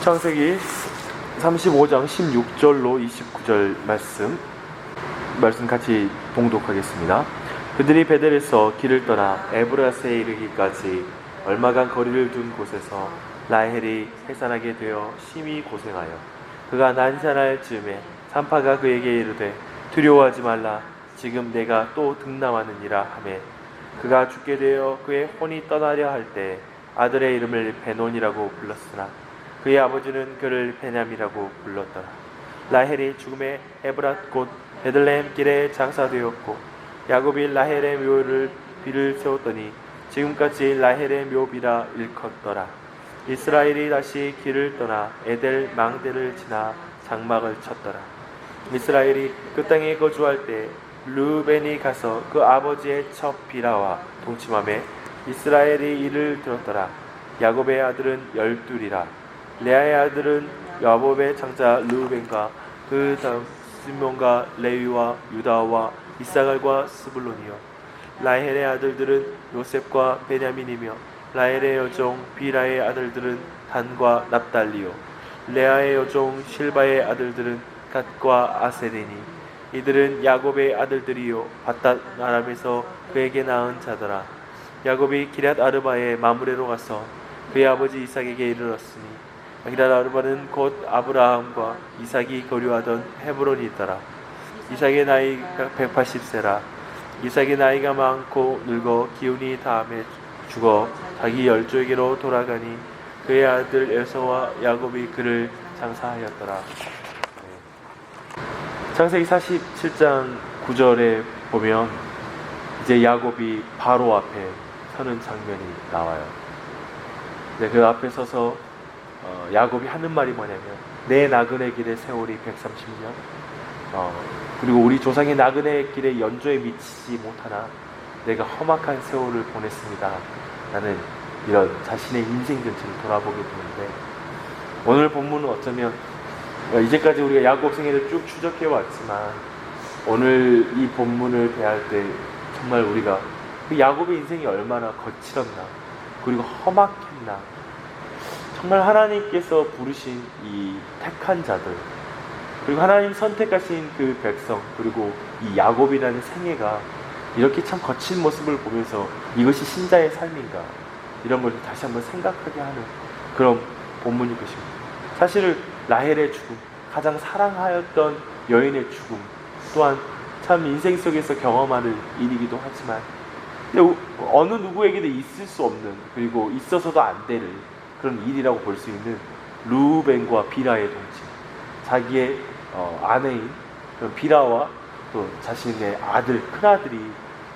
창세기 35장 16절로 29절 말씀 같이 봉독하겠습니다. 그들이 베델에서 길을 떠나 에브라스에 이르기까지 얼마간 거리를 둔 곳에서 라헬이 해산하게 되어 심히 고생하여 그가 난산할 즈음에 산파가 그에게 이르되 두려워하지 말라, 지금 내가 또 등남하느니라 하매 그가 죽게 되어 그의 혼이 떠나려 할 때 아들의 이름을 베논이라고 불렀으나 그의 아버지는 그를 베냐민이라고 불렀더라. 라헬이 죽음에 에브랏 곧 베들레헴 길에 장사되었고 야곱이 라헬의 묘를 비를 세웠더니 지금까지 라헬의 묘비라 일컫더라. 이스라엘이 다시 길을 떠나 에델 망대를 지나 장막을 쳤더라. 이스라엘이 그 땅에 거주할 때 르우벤이 가서 그 아버지의 첩 비라와 동침하며 이스라엘이 이를 들었더라. 야곱의 아들은 12이라. 레아의 아들은 야곱의 장자 르우벤과 그 다음 시몬과 레위와 유다와 이사갈과 스불론이요. 라헬의 아들들은 요셉과 베냐민이며 라헬의 여종 비라의 아들들은 단과 납달리요. 레아의 여종 실바의 아들들은 갓과 아세리니 이들은 야곱의 아들들이요 밧닷 아람에서 그에게 낳은 자더라. 야곱이 기럇 아르바의 마므레로 가서 그의 아버지 이삭에게 이르렀으니 기럇 아르바는 곧 아브라함과 이삭이 거류하던 헤브론이 있더라. 이삭의 나이가 180세라. 이삭의 나이가 많고 늙어 기운이 다함에 죽어 자기 열조에게로 돌아가니 그의 아들 에서와 야곱이 그를 장사하였더라. 창세기 47장 9절에 보면 이제 야곱이 바로 앞에 서는 장면이 나와요. 그 앞에 서서 야곱이 하는 말이 뭐냐면 내 나그네 길의 세월이 130년 그리고 우리 조상의 나그네 길의 연조에 미치지 못하나 내가 험악한 세월을 보냈습니다 라는 이런 자신의 인생 전체를 돌아보게 되는데, 오늘 본문은 어쩌면 이제까지 우리가 야곱 생애를 쭉 추적해 왔지만 오늘 이 본문을 대할 때 정말 우리가 그 야곱의 인생이 얼마나 거칠었나, 그리고 험악했나, 정말 하나님께서 부르신 이 택한 자들, 그리고 하나님 선택하신 그 백성, 그리고 이 야곱이라는 생애가 이렇게 참 거친 모습을 보면서 이것이 신자의 삶인가, 이런 걸 다시 한번 생각하게 하는 그런 본문일 것입니다. 사실 라헬의 죽음, 가장 사랑하였던 여인의 죽음 또한 참 인생 속에서 경험하는 일이기도 하지만 어느 누구에게도 있을 수 없는, 그리고 있어서도 안 될 그런 일이라고 볼 수 있는 르우벤과 비라의 동침, 자기의 아내인 비라와 또 자신의 아들, 큰아들이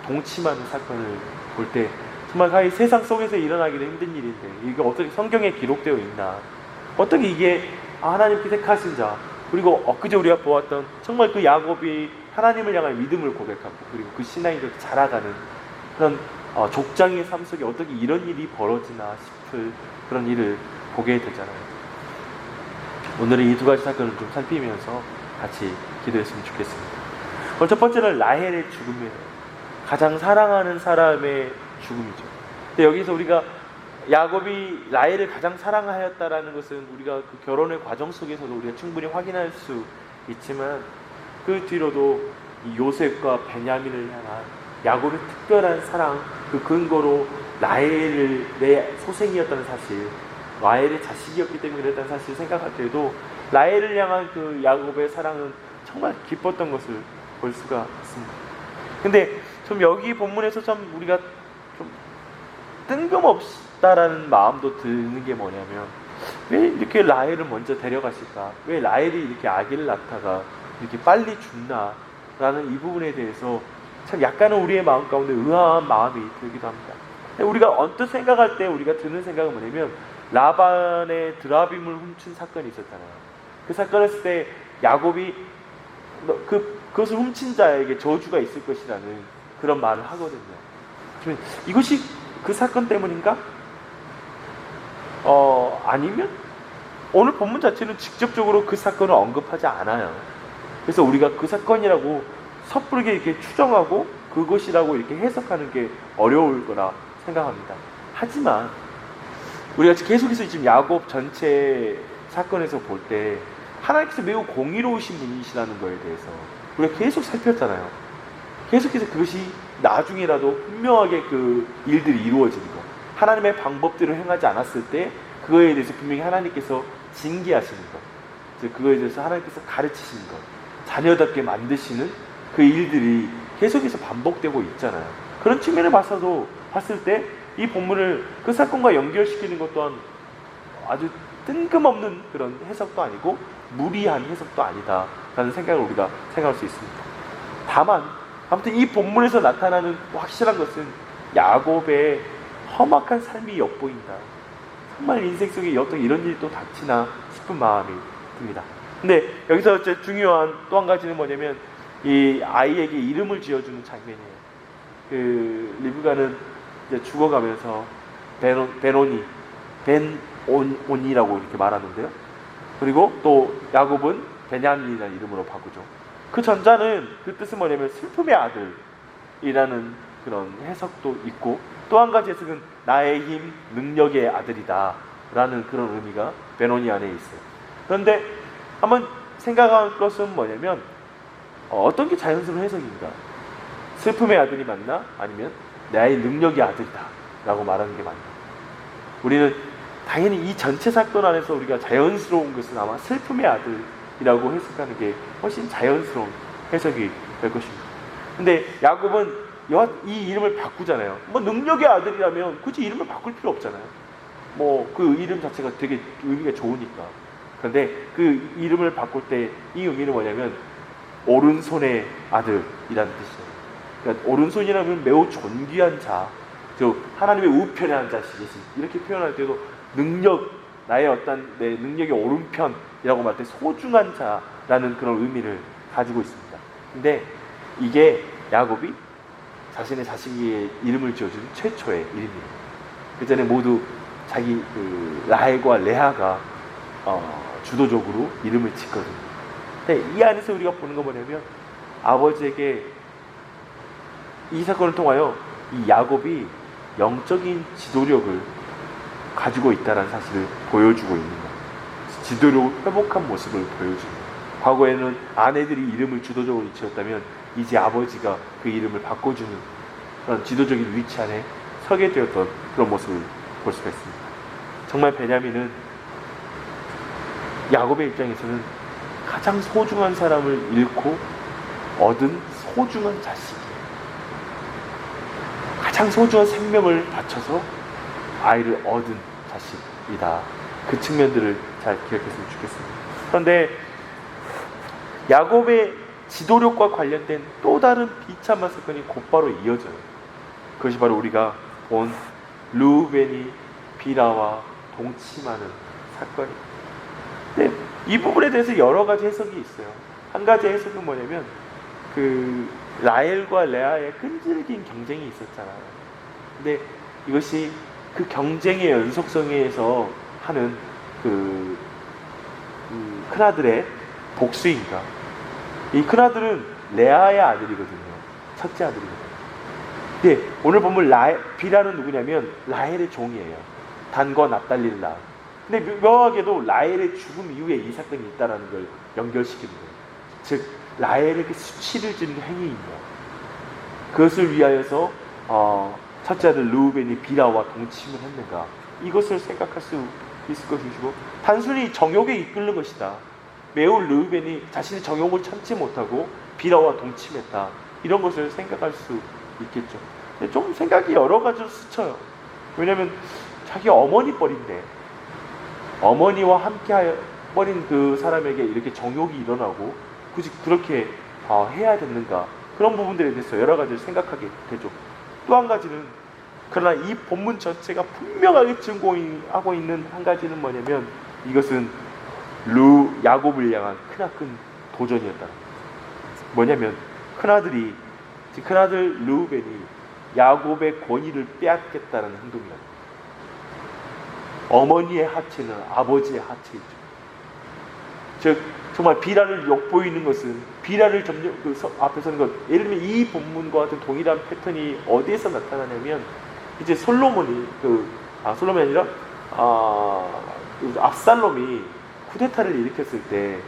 동침하는 사건을 볼 때 정말 이 세상 속에서 일어나기도 힘든 일인데 이게 어떻게 성경에 기록되어 있나, 어떻게 이게 하나님께 택하신 자, 그리고 엊그제 우리가 보았던 정말 그 야곱이 하나님을 향한 믿음을 고백하고 그리고 그 신앙이 그렇게 자라가는 그런 족장의 삶 속에 어떻게 이런 일이 벌어지나 싶을 그런 일을 보게 되잖아요. 오늘은 이 두 가지 사건을 좀 살피면서 같이 기도했으면 좋겠습니다. 첫 번째는 라헬의 죽음이에요. 가장 사랑하는 사람의 죽음이죠. 근데 여기서 우리가 야곱이 라헬을 가장 사랑하였다라는 것은 우리가 그 결혼의 과정 속에서도 우리가 충분히 확인할 수 있지만 그 뒤로도 이 요셉과 베냐민을 향한 야곱의 특별한 사랑, 그 근거로 라헬을 내 소생이었다는 사실, 라헬의 자식이었기 때문에 그랬다는 사실을 생각할 때에도 라헬을 향한 그 야곱의 사랑은 정말 기뻤던 것을 볼 수가 있습니다. 근데 좀 여기 본문에서 참 우리가 좀 뜬금없다라는 마음도 드는 게 뭐냐면, 왜 이렇게 라헬을 먼저 데려가실까? 왜 라헬이 이렇게 아기를 낳다가 이렇게 빨리 죽나? 라는 이 부분에 대해서 참 약간은 우리의 마음 가운데 의아한 마음이 들기도 합니다. 우리가 언뜻 생각할 때 우리가 드는 생각은 뭐냐면 라반의 드라빔을 훔친 사건이 있었잖아요. 그 사건을 했을 때 야곱이 그것을 훔친 자에게 저주가 있을 것이라는 그런 말을 하거든요. 이것이 그 사건 때문인가? 아니면 오늘 본문 자체는 직접적으로 그 사건을 언급하지 않아요. 그래서 우리가 그 사건이라고 섣부르게 이렇게 추정하고 그것이라고 이렇게 해석하는 게 어려울 거라 생각합니다. 하지만 우리가 계속해서 지금 야곱 전체의 사건에서 볼 때 하나님께서 매우 공의로우신 분이시라는 거에 대해서 우리가 계속 살폈잖아요. 계속해서 그것이 나중에라도 분명하게 그 일들이 이루어지는 것, 하나님의 방법대로 행하지 않았을 때 그거에 대해서 분명히 하나님께서 징계하시는 것, 그거에 대해서 하나님께서 가르치시는 것, 자녀답게 만드시는 그 일들이 계속해서 반복되고 있잖아요. 그런 측면을 봤을 때 이 본문을 그 사건과 연결시키는 것 또한 아주 뜬금없는 그런 해석도 아니고 무리한 해석도 아니다라는 생각을 우리가 생각할 수 있습니다. 다만 아무튼 이 본문에서 나타나는 확실한 것은 야곱의 험악한 삶이 엿보인다. 정말 인생 속에 어떤 이런 일이 또 닥치나 싶은 마음이 듭니다. 근데 여기서 중요한 또 한 가지는 뭐냐면 이 아이에게 이름을 지어주는 장면이에요. 그 리브가는 이제 죽어가면서 벤온이라고 이렇게 말하는데요. 그리고 또 야곱은 베냐민이라는 이름으로 바꾸죠. 그 전자는 그 뜻은 뭐냐면 슬픔의 아들이라는 그런 해석도 있고, 또 한 가지 해석은 나의 힘, 능력의 아들이다 라는 그런 의미가 베노니 안에 있어요. 그런데 한번 생각할 것은 뭐냐면 어떤 게 자연스러운 해석인가? 슬픔의 아들이 맞나? 아니면 나의 능력의 아들이다 라고 말하는 게 맞나? 우리는 당연히 이 전체 사건 안에서 우리가 자연스러운 것은 아마 슬픔의 아들이라고 해석하는 게 훨씬 자연스러운 해석이 될 것입니다. 근데 야곱은 이 이름을 바꾸잖아요. 뭐 능력의 아들이라면 굳이 이름을 바꿀 필요 없잖아요. 뭐 그 이름 자체가 되게 의미가 좋으니까. 그런데 그 이름을 바꿀 때 이 의미는 뭐냐면 오른손의 아들이라는 뜻이에요. 그러니까 오른손이라면 매우 존귀한 자, 하나님의 우편에 한 자식이지, 이렇게 표현할 때도 나의 어떤 내 능력의 오른편이라고 말할 때 소중한 자라는 그런 의미를 가지고 있습니다. 근데 이게 야곱이 자신의 자식의 이름을 지어준 최초의 이름이에요. 그 전에 모두 자기 라헬과 레아가 주도적으로 이름을 짓거든요. 근데 이 안에서 우리가 보는 건 뭐냐면 아버지에게 이 사건을 통하여 이 야곱이 영적인 지도력을 가지고 있다는 사실을 보여주고 있는 거예요. 지도력을 회복한 모습을 보여주는 거예요. 과거에는 아내들이 이름을 주도적으로 지었다면 이제 아버지가 그 이름을 바꿔주는 그런 지도적인 위치 안에 서게 되었던 그런 모습을 볼 수가 있습니다. 정말 베냐민은 야곱의 입장에서는 가장 소중한 사람을 잃고 얻은 소중한 자식이에요. 가장 소중한 생명을 바쳐서 아이를 얻은 자식이다. 그 측면들을 잘 기억했으면 좋겠습니다. 그런데 야곱의 지도력과 관련된 또 다른 비참한 사건이 곧바로 이어져요. 그것이 바로 우리가 본 르우벤이 비라와 동침하는 사건입니다. 근데 이 부분에 대해서 여러 가지 해석이 있어요. 한 가지 해석은 뭐냐면 라헬과 레아의 끈질긴 경쟁이 있었잖아요. 근데 이것이 그 경쟁의 연속성에서 하는 큰아들의 복수인가? 이 큰아들은 레아의 아들이거든요. 첫째 아들이거든요. 근데 오늘 보면 비라는 누구냐면 라헬의 종이에요. 단과 납달리를 낳은. 근데 묘하게도 라헬의 죽음 이후에 이 사건이 있다는 걸 연결시키는 거예요. 즉 라헬에게 수치를 짓는 행위입니다. 그것을 위하여서 첫째 아들 르우벤이 비라와 동침을 했는가, 이것을 생각할 수 있을 것이고, 단순히 정욕에 이끌는 것이다, 매우 르우벤이 자신의 정욕을 참지 못하고 비라와 동침했다, 이런 것을 생각할 수 있겠죠. 근데 좀 생각이 여러 가지로 스쳐요. 왜냐하면 자기 어머니 뻘인데 어머니와 함께 뻘인 그 사람에게 이렇게 정욕이 일어나고 굳이 그렇게 해야 됐는가, 그런 부분들에 대해서 여러 가지를 생각하게 되죠. 또 한 가지는, 그러나 이 본문 전체가 분명하게 증거하고 있는 한 가지는 뭐냐면 이것은 야곱을 향한 크나큰 도전이었다. 뭐냐면 큰아들 르우벤이 야곱의 권위를 빼앗겠다는 행동이었다. 어머니의 하체는 아버지의 하체이죠. 즉 정말 비라를 엿보이는 것은, 비라를 점점 앞에서는 것, 예를 들면 이 본문과 같은 동일한 패턴이 어디에서 나타나냐면, 이제 솔로몬이 솔로몬이 아니라 압살롬이 쿠데타를 일으켰을 때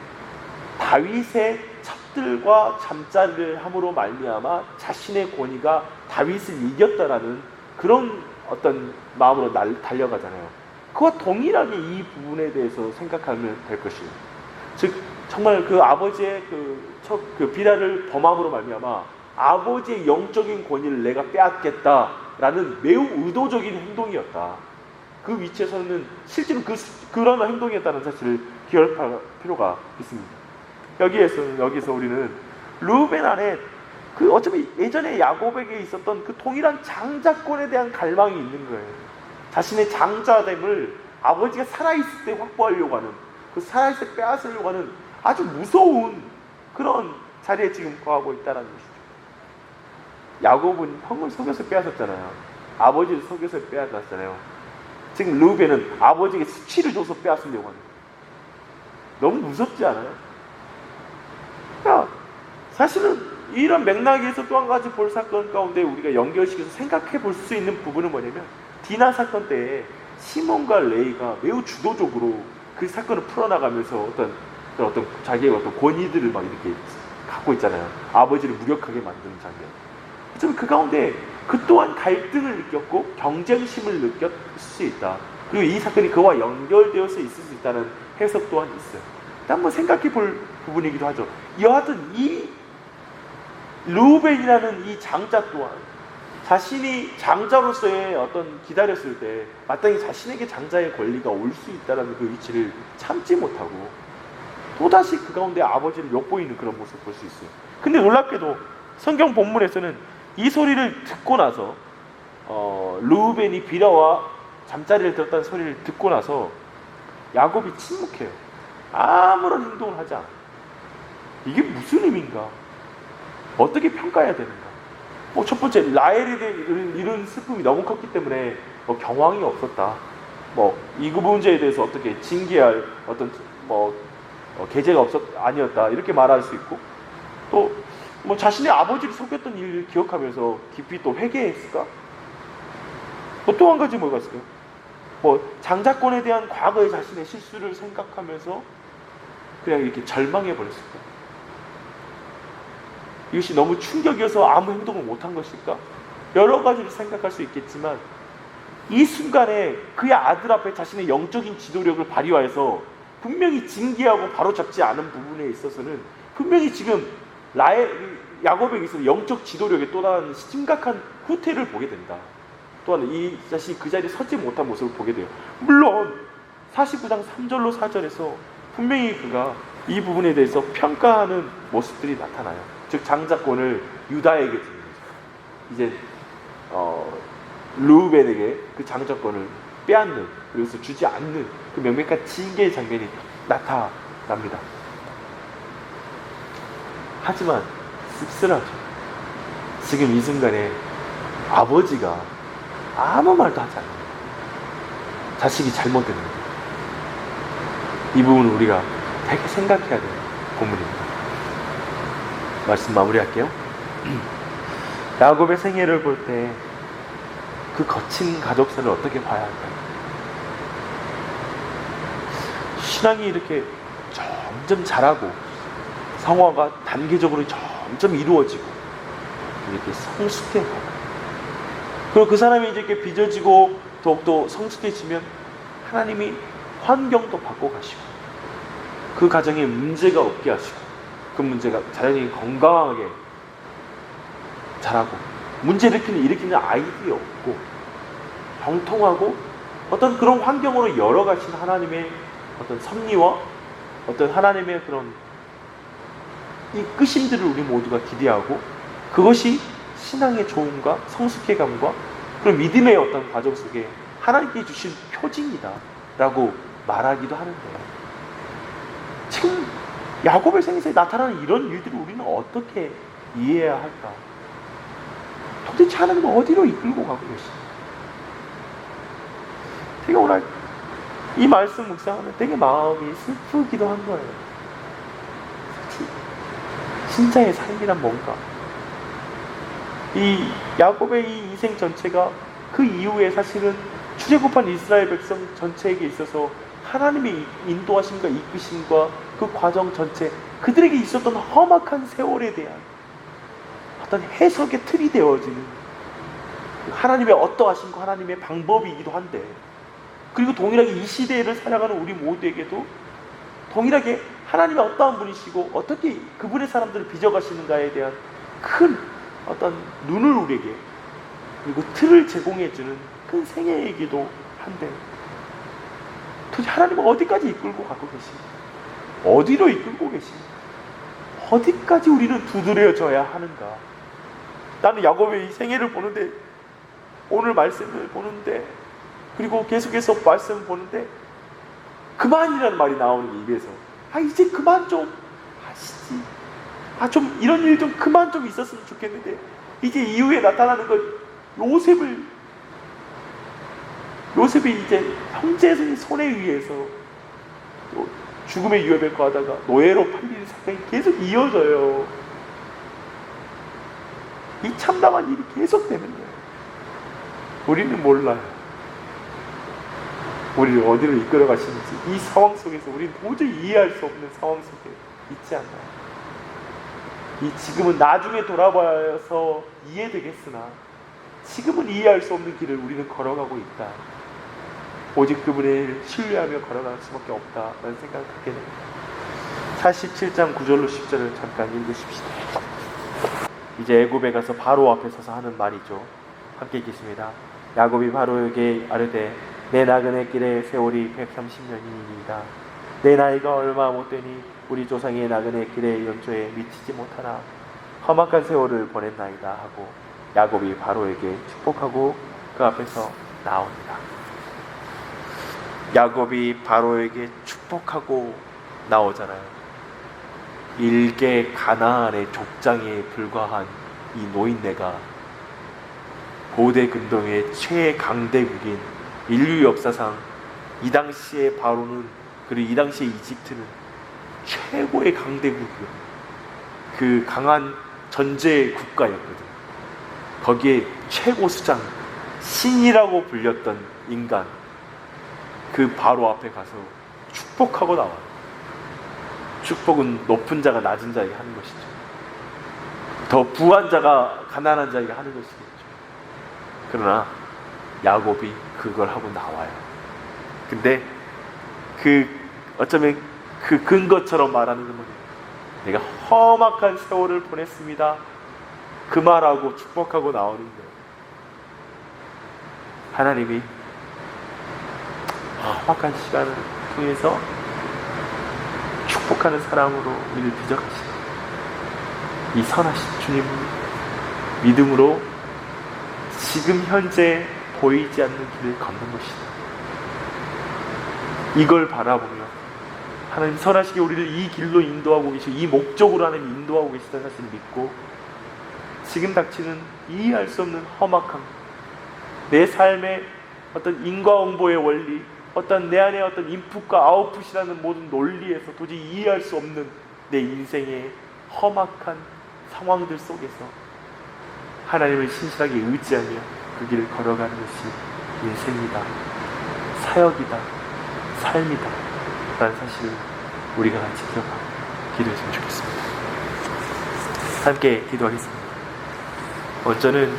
다윗의 첩들과 잠자리를 함으로 말미암아 자신의 권위가 다윗을 이겼다라는 그런 어떤 마음으로 달려가잖아요. 그와 동일하게 이 부분에 대해서 생각하면 될 것이에요. 즉 정말 그 아버지의 그 비라를 범함으로 말미암아 아버지의 영적인 권위를 내가 빼앗겠다라는 매우 의도적인 행동이었다. 그 위치에서는 실제로 그런 행동이었다는 사실을 기억할 필요가 있습니다. 여기서 우리는 르우벤 안에 어차피 예전에 야곱에게 있었던 그 동일한 장자권에 대한 갈망이 있는 거예요. 자신의 장자됨을 아버지가 살아있을 때 확보하려고 하는, 그 살아있을 때 빼앗으려고 하는 아주 무서운 그런 자리에 지금 거하고 있다는 것이죠. 야곱은 형을 속여서 빼앗았잖아요. 아버지를 속여서 빼앗았잖아요. 지금 르우벤은 아버지에게 수치를 줘서 빼앗으려고 하는 거예요. 너무 무섭지 않아요? 사실은 이런 맥락에서 또 한 가지 볼 사건 가운데 우리가 연결시켜서 생각해 볼 수 있는 부분은 뭐냐면, 디나 사건 때에 시몬과 레이가 매우 주도적으로 그 사건을 풀어나가면서 어떤 자기의 어떤 권위들을 막 이렇게 갖고 있잖아요. 아버지를 무력하게 만드는 장면. 좀 그 가운데 그 또한 갈등을 느꼈고 경쟁심을 느꼈을 수 있다. 그리고 이 사건이 그와 연결되어서 있을 수 있다는 해석 또한 있어요. 한번 생각해 볼 부분이기도 하죠. 여하튼 이 르우벤이라는 이 장자 또한 자신이 장자로서의 어떤 기다렸을 때 마땅히 자신에게 장자의 권리가 올 수 있다는 그 위치를 참지 못하고 또다시 그 가운데 아버지를 엿보이는 그런 모습을 볼 수 있어요. 근데 놀랍게도 성경 본문에서는 이 소리를 듣고 나서 르우벤이 비라와 잠자리를 들었다는 소리를 듣고 나서 야곱이 침묵해요. 아무런 행동을 하지 않아요. 이게 무슨 의미인가? 어떻게 평가해야 되는가? 첫 번째, 라헬에 대한 이런 슬픔이 너무 컸기 때문에 경황이 없었다. 이 문제에 대해서 어떻게 징계할 어떤 계제가 아니었다. 이렇게 말할 수 있고, 또 자신의 아버지를 속였던 일을 기억하면서 깊이 또 회개했을까? 또 한 가지 뭐가 있을까요? 장자권에 대한 과거의 자신의 실수를 생각하면서 그냥 이렇게 절망해 버렸을까? 이것이 너무 충격이어서 아무 행동을 못한 것일까? 여러 가지를 생각할 수 있겠지만 이 순간에 그의 아들 앞에 자신의 영적인 지도력을 발휘하여서 분명히 징계하고 바로잡지 않은 부분에 있어서는 분명히 지금 야곱에게 있어서 영적 지도력에 또 다른 심각한 후퇴를 보게 된다. 또한 이 자신이 그 자리에 서지 못한 모습을 보게 돼요. 물론 49장 3절로 4절에서 분명히 그가 이 부분에 대해서 평가하는 모습들이 나타나요. 즉 장자권을 유다에게 주는 거죠. 이제 르우벤에게 그 장자권을 빼앗는, 그래서 주지 않는 그 명백한 징계의 장면이 나타납니다. 하지만 씁쓸하죠. 지금 이 순간에 아버지가 아무 말도 하지 않아요. 자식이 잘못됐는데. 이 부분은 우리가 되게 생각해야 되는 본문입니다. 말씀 마무리할게요. 야곱의 생애를 볼 때 그 거친 가족사를 어떻게 봐야 할까요? 신앙이 이렇게 점점 자라고 성화가 단계적으로 점점 이루어지고 이렇게 성숙해가고, 그리고 그 사람이 이제 이렇게 빚어지고 더욱더 성숙해지면 하나님이 환경도 바꿔 가시고 그 가정에 문제가 없게 하시고 그 문제가 자연히 건강하게 자라고 문제를 일으키는 아이들이 없고 병통하고 어떤 그런 환경으로 열어가신 하나님의 어떤 섭리와 어떤 하나님의 그런 이 끄심들을 우리 모두가 기대하고, 그것이 신앙의 좋음과 성숙해감과 그런 믿음의 어떤 과정 속에 하나님께 주신 표징이다 라고 말하기도 하는데요. 지금 야곱의 생애에 나타나는 이런 일들을 우리는 어떻게 이해해야 할까? 도대체 하나님은 어디로 이끌고 가고 계신가? 제가 오늘 이 말씀 묵상하면 되게 마음이 슬프기도 한 거예요. 신자의 삶이란 뭔가? 이 야곱의 이 인생 전체가 그 이후에 사실은 출애굽한 이스라엘 백성 전체에게 있어서 하나님의 인도하심과 이끄심과 그 과정 전체, 그들에게 있었던 험악한 세월에 대한 어떤 해석의 틀이 되어지는 하나님의 어떠하심과 하나님의 방법이기도 한데, 그리고 동일하게 이 시대를 살아가는 우리 모두에게도 동일하게 하나님의 어떠한 분이시고 어떻게 그분의 사람들을 빚어가시는가에 대한 큰 어떤 눈을 우리에게, 그리고 틀을 제공해주는 큰 생애이기도 한데, 도대체 하나님은 어디까지 이끌고 가고 계십니까? 어디로 이끌고 계십니까? 어디까지 우리는 두드려져야 하는가? 나는 야곱의 이 생애를 보는데, 오늘 말씀을 보는데, 그리고 계속해서 말씀을 보는데 그만이라는 말이 나오는 게 입에서, 이제 그만 좀 하시지, 좀 이런 일 좀 그만 좀 있었으면 좋겠는데, 이제 이후에 나타나는 건 요셉이 이제 형제의 손에 의해서 죽음의 위협에 가다가 노예로 팔리는 사건이 계속 이어져요. 이 참담한 일이 계속 되는 거예요. 우리는 몰라요. 우리를 어디로 이끌어 가시는지. 이 상황 속에서 우리는 도저히 이해할 수 없는 상황 속에 있지 않나요? 이 지금은 나중에 돌아봐서 이해되겠으나 지금은 이해할 수 없는 길을 우리는 걸어가고 있다. 오직 그분을 신뢰하며 걸어갈 수밖에 없다라는 생각을 갖게 됩니다. 47장 9절로 10절을 잠깐 읽으십시다. 이제 애굽에 가서 바로 앞에 서서 하는 말이죠. 함께 읽겠습니다. 야곱이 바로에게 아뢰되 내 나그네 길의 세월이 130년이니이다. 내 나이가 얼마 못되니 우리 조상의 나그네 길의 연초에 미치지 못하나 험악한 세월을 보냈나이다 하고 야곱이 바로에게 축복하고 그 앞에서 나옵니다. 야곱이 바로에게 축복하고 나오잖아요. 일개 가나안의 족장에 불과한 이 노인네가 고대 근동의 최강대국인 인류 역사상 이 당시의 바로는, 그리고 이 당시의 이집트는 최고의 강대국이요, 그 강한 전제 국가였거든. 거기에 최고 수장, 신이라고 불렸던 인간, 그 바로 앞에 가서 축복하고 나와요. 축복은 높은 자가 낮은 자에게 하는 것이죠. 더 부한 자가 가난한 자에게 하는 것이겠죠. 그러나 야곱이 그걸 하고 나와요. 근데 어쩌면 그 근거처럼 말하는 건 뭐예요? 내가 험악한 세월을 보냈습니다. 그 말하고 축복하고 나오는 거예요. 하나님이 험악한 시간을 통해서 축복하는 사람으로 우리를 빚어가시는 이 선하신 주님을 믿음으로 지금 현재 보이지 않는 길을 걷는 것이다. 이걸 바라보며 하나님 선하시게 우리를 이 길로 인도하고 계시고 이 목적으로 하나님 인도하고 계시다는 사실을 믿고, 지금 닥치는 이해할 수 없는 험악함, 내 삶의 어떤 인과응보의 원리, 어떤 내 안에 어떤 인풋과 아웃풋이라는 모든 논리에서 도저히 이해할 수 없는 내 인생의 험악한 상황들 속에서 하나님을 신실하게 의지하며 그 길을 걸어가는 것이 인생이다, 사역이다, 삶이다 라는 사실을 우리가 같이 기억하고 기도했으면 좋겠습니다. 함께 기도하겠습니다. 먼저는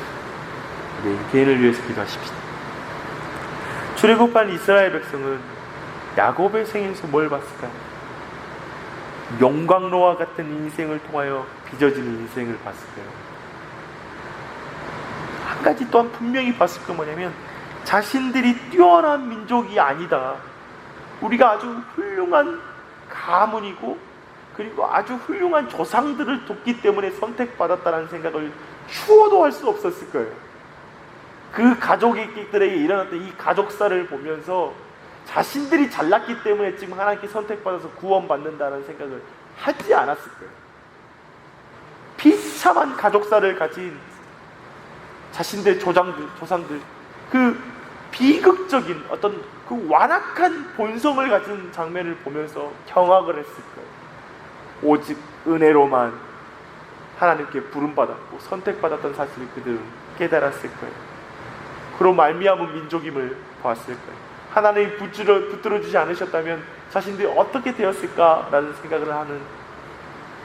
우리 개인을 위해서 기도하십시다. 출애굽한 이스라엘 백성은 야곱의 생에서 뭘 봤을까요? 용광로와 같은 인생을 통하여 빚어지는 인생을 봤을까요? 한 가지 또한 분명히 봤을 거 뭐냐면, 자신들이 뛰어난 민족이 아니다, 우리가 아주 훌륭한 가문이고 그리고 아주 훌륭한 조상들을 돕기 때문에 선택받았다는 생각을 추워도 할 수 없었을 거예요. 그 가족들에게 일어났던 이 가족사를 보면서 자신들이 잘났기 때문에 지금 하나님께 선택받아서 구원받는다는 생각을 하지 않았을 거예요. 비참한 가족사를 가진 자신들 조상들, 그 비극적인 어떤 그 완악한 본성을 가진 장면을 보면서 경악을 했을 거예요. 오직 은혜로만 하나님께 부름받았고 선택받았던 사실을 그들은 깨달았을 거예요. 그로 말미암은 민족임을 보았을 거예요. 하나님이 붙들어주지 않으셨다면 자신들이 어떻게 되었을까라는 생각을 하는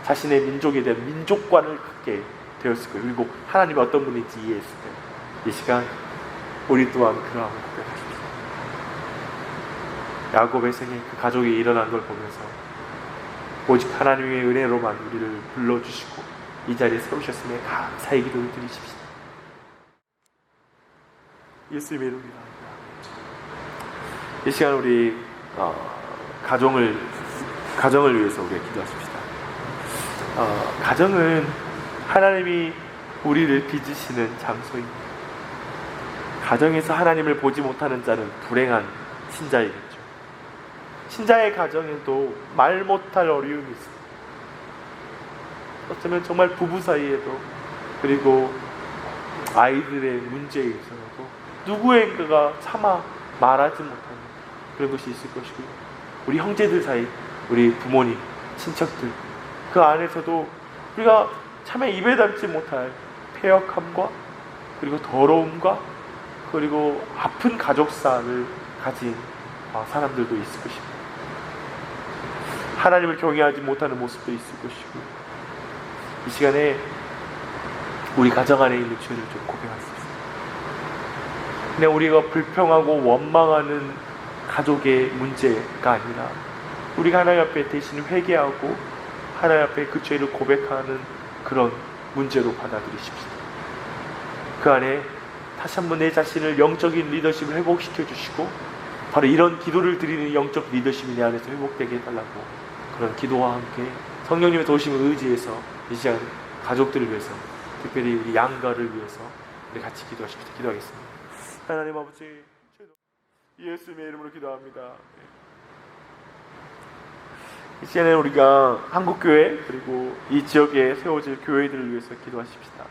자신의 민족에 대한 민족관을 갖게 되었을 거예요. 그리고 하나님이 어떤 분인지 이해했을 거예요. 이 시간 우리 또한 그러함을 고백하십시오. 야곱의 생에 그 가족이 일어난 걸 보면서 오직 하나님의 은혜로만 우리를 불러주시고 이 자리에 세우셨음에 감사의 기도를 드리십시오. 예수님의 이름으로 기도합니다. 이 시간 우리 가정을 위해서 우리가 기도하십시다. 가정은 하나님이 우리를 빚으시는 장소입니다. 가정에서 하나님을 보지 못하는 자는 불행한 신자이겠죠. 신자의 가정에도 말 못할 어려움이 있습니다. 어쩌면 정말 부부 사이에도, 그리고 아이들의 문제에 있어서도 누구에게가 차마 말하지 못하는 그런 것이 있을 것이고요. 우리 형제들 사이, 우리 부모님, 친척들, 그 안에서도 우리가 참에 입에 담지 못할 패역함과 그리고 더러움과 그리고 아픈 가족사를 가진 사람들도 있을 것입니다. 하나님을 경외하지 못하는 모습도 있을 것이고, 이 시간에 우리 가정 안에 있는 죄를 좀 고백하십시오. 그냥 우리가 불평하고 원망하는 가족의 문제가 아니라 우리가 하나님 앞에 대신 회개하고 하나님 앞에 그 죄를 고백하는 그런 문제로 받아들이십시오. 그 안에 다시 한번 내 자신을 영적인 리더십을 회복시켜 주시고, 바로 이런 기도를 드리는 영적 리더십이 내 안에서 회복되게 해달라고, 그런 기도와 함께 성령님의 도우심을 의지해서 이 시간 가족들을 위해서, 특별히 우리 양가를 위해서 우리 같이 기도하십시다. 기도하겠습니다. 하나님 아버지, 예수님의 이름으로 기도합니다. 이 시간에 우리가 한국교회 그리고 이 지역에 세워질 교회들을 위해서 기도하십시다.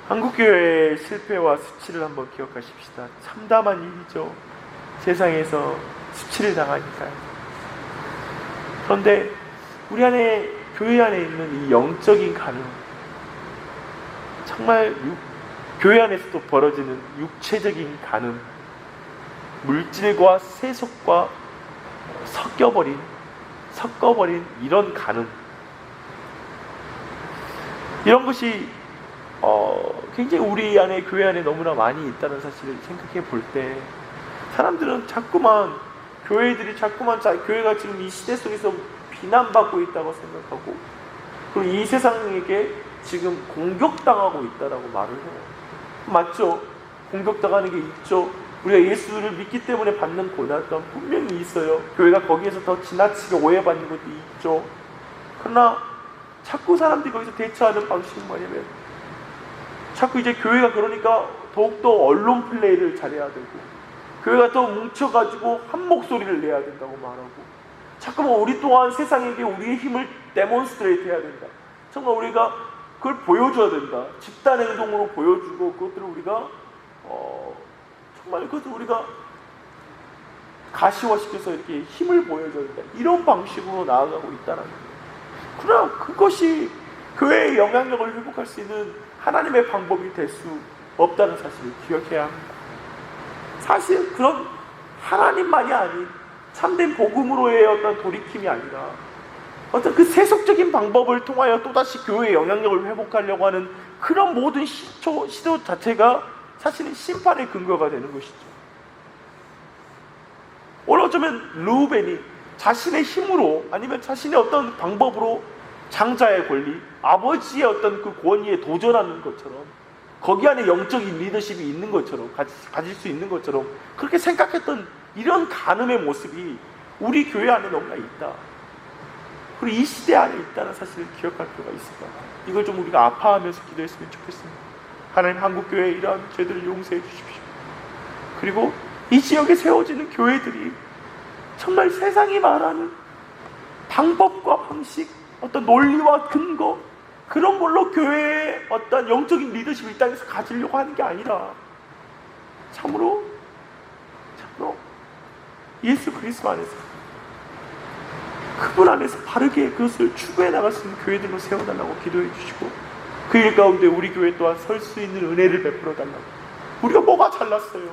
한국교회의 실패와 수치를 한번 기억하십시다. 참담한 일이죠. 세상에서 수치를 당하니까요. 그런데 우리 안에, 교회 안에 있는 이 영적인 간음, 정말 교회 안에서도 벌어지는 육체적인 간음, 물질과 세속과 섞어버린 이런 간음, 이런 것이 굉장히 우리 안에, 교회 안에 너무나 많이 있다는 사실을 생각해 볼 때, 사람들은 자꾸만, 교회가 지금 이 시대 속에서 비난받고 있다고 생각하고, 그리고 이 세상에게 지금 공격당하고 있다라고 말을 해요. 맞죠? 공격당하는 게 있죠. 우리가 예수를 믿기 때문에 받는 고난 또한 분명히 있어요. 교회가 거기에서 더 지나치게 오해받는 것도 있죠. 그러나 자꾸 사람들이 거기서 대처하는 방식은 뭐냐면, 자꾸 이제 교회가 그러니까 더욱더 언론 플레이를 잘해야 되고, 교회가 더 뭉쳐가지고 한 목소리를 내야 된다고 말하고, 자꾸만 우리 또한 세상에게 우리의 힘을 데몬스트레이트 해야 된다. 정말 우리가 그걸 보여줘야 된다. 집단 행동으로 보여주고, 그것들을 우리가 정말 그것을 우리가 가시화시켜서 이렇게 힘을 보여줘야 된다. 이런 방식으로 나아가고 있다는 거예요. 그러나 그것이 교회의 영향력을 회복할 수 있는 하나님의 방법이 될 수 없다는 사실을 기억해야 합니다. 사실 그런 하나님만이 아닌 참된 복음으로의 어떤 돌이킴이 아니라 어떤 그 세속적인 방법을 통하여 또다시 교회의 영향력을 회복하려고 하는 그런 모든 시도 자체가 사실은 심판의 근거가 되는 것이죠. 오늘 어쩌면 르우벤이 자신의 힘으로, 아니면 자신의 어떤 방법으로 장자의 권리, 아버지의 어떤 그 권위에 도전하는 것처럼, 거기 안에 영적인 리더십이 있는 것처럼, 가질 수 있는 것처럼 그렇게 생각했던 이런 간음의 모습이 우리 교회 안에 너무나 있다. 그리고 이 시대 안에 있다는 사실을 기억할 필요가 있을 것 같아요. 이걸 좀 우리가 아파하면서 기도했으면 좋겠습니다. 하나님, 한국교회의 이러한 죄들을 용서해 주십시오. 그리고 이 지역에 세워지는 교회들이 정말 세상이 말하는 방법과 방식, 어떤 논리와 근거, 그런 걸로 교회의 어떤 영적인 리더십을 이 땅에서 가지려고 하는 게 아니라 참으로 예수 그리스도 안에서, 그분 안에서 바르게 그것을 추구해 나갈 수 있는 교회들로 세워달라고 기도해 주시고, 그 일 가운데 우리 교회 또한 설 수 있는 은혜를 베풀어 달라고. 우리가 뭐가 잘났어요?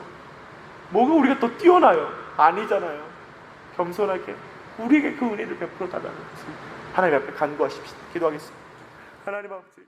뭐가 우리가 더 뛰어나요? 아니잖아요. 겸손하게 우리에게 그 은혜를 베풀어 달라는 것을 하나님 앞에 간구하십시다. 기도하겠습니다. 하나님 아버지,